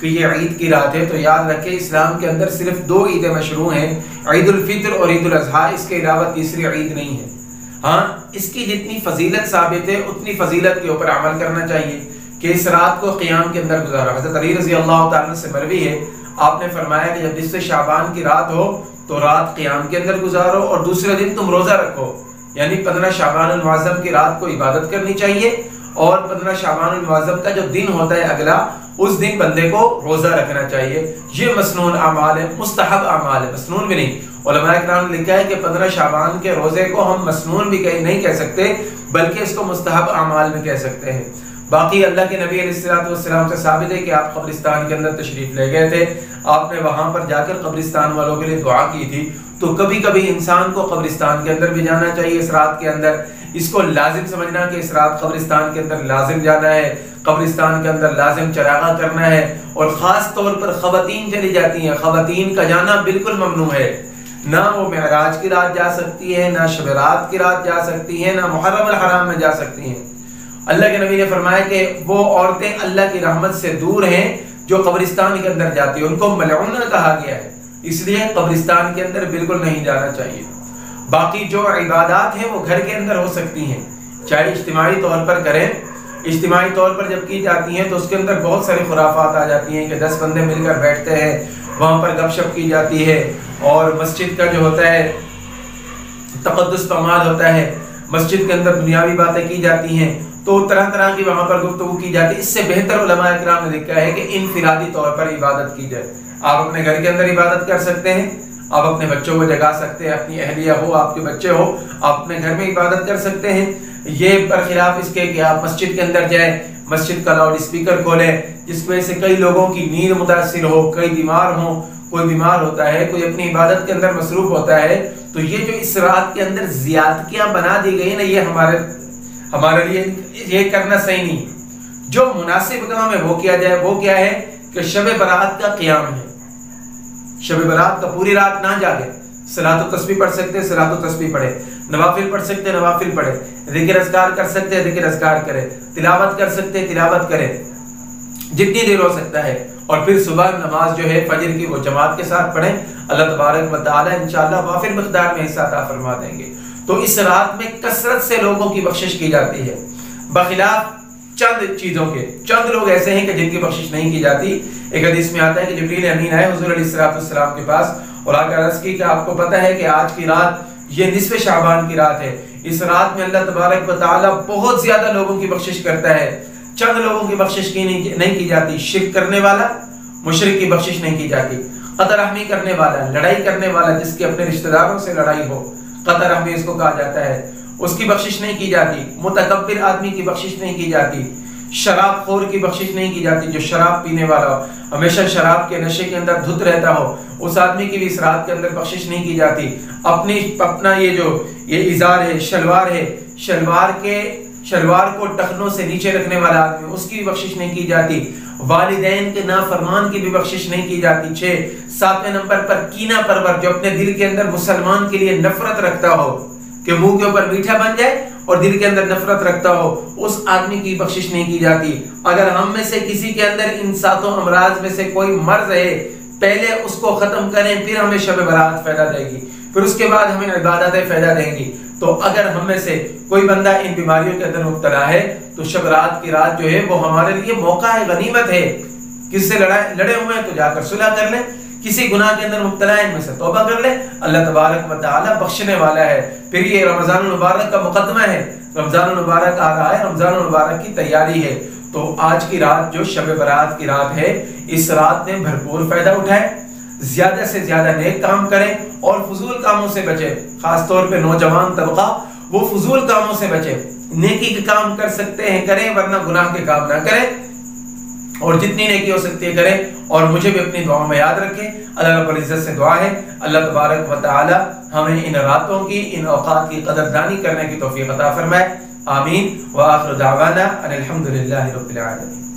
کہ یہ عید کی رات ہے، تو یاد رکھیں اسلام کے اندر صرف 2 عیدیں مشروع ہیں، عید الفطر اور عید الاضحیٰ، اس کے علاوہ تیسری عید نہیں ہے۔ ہاں اس کی جتنی فضیلت ثابت ہے اتنی فضیلت کے اوپر عمل کرنا چاہیے کہ اس رات کو قیام کے اندر گزارو۔ حضرت علی رضی اللہ تعالیٰ سے مروی ہے، آپ نے فرمایا کہ جب نصف شعبان کی رات ہو تو رات قیام کے اندر گزارو اور دوسرے دن تم روزہ رکھو، یعنی 15 شعبان المعظم کی رات کو عبادت کرنی چاہیے، اور 15 شعبان المعظم کا جو دن ہوتا ہے اگلا، اس دن بندے کو روزہ رکھنا چاہیے۔ یہ مسنون اعمال ہے، مستحب اعمال ہے، مسنون بھی نہیں۔ علماء کرام نے لکھا ہے کہ 15 شعبان کے روزے کو ہم مسنون بھی نہیں کہہ سکتے، بلکہ اس کو مستحب اعمال میں کہہ سکتے ہیں۔ باقی اللہ کے نبی علیہ السلام سے ثابت ہے کہ آپ قبرستان کے اندر تشریف لے گئے تھے، آپ نے وہاں پر جا کر قبرستان والوں کے لیے دعا کی تھی۔ تو کبھی کبھی انسان کو قبرستان کے اندر بھی جانا چاہیے اس رات کے اندر، اس کو لازم سمجھنا کہ اس رات قبرستان کے اندر لازم جانا ہے، قبرستان کے اندر لازم چراغاں کرنا ہے، اور خاص طور پر خواتین چلی جاتی ہیں، خواتین کا جانا بالکل ممنوع ہے، نہ وہ معراج کی رات جا سکتی ہے، نہ شب رات کی رات جا سکتی ہیں، نہ محرم الحرام میں جا سکتی ہیں۔ اللہ کے نبی نے فرمایا کہ وہ عورتیں اللہ کی رحمت سے دور ہیں جو قبرستان کے اندر جاتی ہیں، ان کو ملعونہ کہا گیا ہے، اس لیے قبرستان کے اندر بالکل نہیں جانا چاہیے۔ باقی جو عبادات ہیں وہ گھر کے اندر ہو سکتی ہیں، چاہے اجتماعی طور پر کریں۔ اجتماعی طور پر جب کی جاتی ہیں تو اس کے اندر بہت ساری خرافات آ جاتی ہیں کہ 10 بندے مل کر بیٹھتے ہیں، وہاں پر گپ شپ کی جاتی ہے، اور مسجد کا جو ہوتا ہے تقدس پامال ہوتا ہے، مسجد کے اندر دنیاوی باتیں کی جاتی ہیں، تو طرح طرح کی وہاں پر گفتگو کی جاتی ہے۔ اس سے بہتر علماء اکرام نے لکھا ہے کہ انفرادی طور پر عبادت کی جائے۔ آپ اپنے گھر کے اندر عبادت کر سکتے ہیں، آپ اپنے بچوں کو جگا سکتے ہیں، اپنی اہلیہ ہو، آپ کے بچے ہو، آپ اپنے گھر میں عبادت کر سکتے ہیں۔ یہ برخلاف اس کے کہ آپ مسجد کے اندر جائیں، مسجد کا لاؤڈ اسپیکر کھولیں، جس کی وجہ سے کئی لوگوں کی نیند متاثر ہو، کئی بیمار ہوں، کوئی بیمار ہوتا ہے، کوئی اپنی عبادت کے اندر مصروف ہوتا ہے، تو یہ جو اس رات کے اندر زیادتیاں بنا دی گئی نا، یہ ہمارے لیے یہ کرنا صحیح نہیں۔ جو مناسب کام ہے وہ کیا جائے۔ وہ کیا ہے کہ شب برات کا قیام ہے، شب برات کا پوری رات نہ جاگے، صلاۃ و تسبیح پڑھ سکتے صلاۃ و تسبیح پڑھے، نوافل پڑھ سکتے نوافل پڑھے، ذکر اذکار کر سکتے ذکر اذکار کرے، تلاوت کر سکتے تلاوت کرے جتنی دیر ہو سکتا ہے، اور پھر صبح نماز جو ہے فجر کی وہ جماعت کے ساتھ پڑھیں۔ اللہ تبارک و تعالی انشاءاللہ وافر مقدار میں حصہ عطا فرما دیں گے۔ تو اس رات میں کثرت سے لوگوں کی بخشش کی جاتی ہے، بخلاف چند چیزوں کے۔ چند لوگ ایسے ہیں کہ جن کی بخشش نہیں کی جاتی۔ ایک حدیث میں آتا ہے کہ جبریل امین آئے حضور علیہ السلام کے پاس اور آ کر عرض کی کہ آپ کو پتہ ہے کہ آج کی رات یہ نصف شعبان کی رات ہے، اس رات میں اللہ تبارک و تعالی بہت زیادہ لوگوں کی بخشش کرتا ہے، چند لوگوں کی بخشش نہیں کی جاتی۔ شرک کرنے والا، مشرک کی بخشش نہیں کی جاتی۔ قطع رحمی کرنے والا، لڑائی کرنے والا، جس کے اپنے رشتہ داروں سے لڑائی ہو، قطع رحمی اس کو کہا جاتا ہے، اس کی بخشش نہیں کی جاتی۔ متکبر آدمی کی بخشش نہیں کی جاتی۔ شراب خور کی بخشش نہیں کی جاتی، جو شراب پینے والا ہو، ہمیشہ شراب کے نشے کے اندر دھت رہتا ہو، اس آدمی کی بھی اس رات کے اندر بخشش نہیں کی جاتی۔ اپنا یہ ازار ہے، شلوار کو ٹخنوں سے نیچے رکھنے والا آدمی، اس کی بھی بخشش نہیں کی جاتی۔ والدین کے نافرمان کی بھی بخشش نہیں کی جاتی۔ 7ویں نمبر پر کینہ پرور، جو اپنے دل کے اندر مسلمان کے لیے نفرت رکھتا ہو کہ منہ کے اوپر میٹھا بن جائے اور دل کے اندر نفرت رکھتا ہو، اس آدمی کی بخشش نہیں کی جاتی۔ اگر ہم میں سے کسی کے اندر ان 7 امراض میں سے کوئی مرض ہے، پہلے اس کو ختم کریں، پھر ہمیں شب برات فائدہ دے گی، پھر اس کے بعد ہمیں عبادتیں فائدہ دیں گی۔ تو اگر ہم میں سے کوئی بندہ ان بیماریوں کے اندر مبتلا ہے تو شب رات کی رات جو ہے وہ ہمارے لیے موقع ہے، غنیمت ہے۔ کس سے لڑے ہوئے ہیں تو جا کر صلح کر لیں، کسی گناہ کے اندر مبتلا ہے ان میں سے توبہ کر لیں، اللہ تبارک و تعالی بخشنے والا ہے۔ پھر یہ رمضان المبارک کا مقدمہ ہے، رمضان المبارک آ رہا ہے، رمضان المبارک کی تیاری ہے۔ تو آج کی رات جو شب برات کی رات ہے، اس رات میں بھرپور فائدہ اٹھائیں، زیادہ سے زیادہ نیک کام کریں اور فضول کاموں سے بچیں۔ خاص طور پہ نوجوان طبقہ وہ فضول کاموں سے بچیں، نیکی کے کام کر سکتے ہیں کریں، ورنہ گناہ کے کام نہ کریں، اور جتنی نیکی ہو سکتی ہے کریں۔ اور مجھے بھی اپنی دعاؤں میں یاد رکھیں۔ اللہ رب العزت سے دعا ہے اللہ تبارک و تعالی ہمیں ان راتوں کی، ان اوقات کی قدردانی کرنے کی توفیق عطا فرمائے۔ آمین۔ وآخر دعوانا ان الحمد للہ رب العالمین۔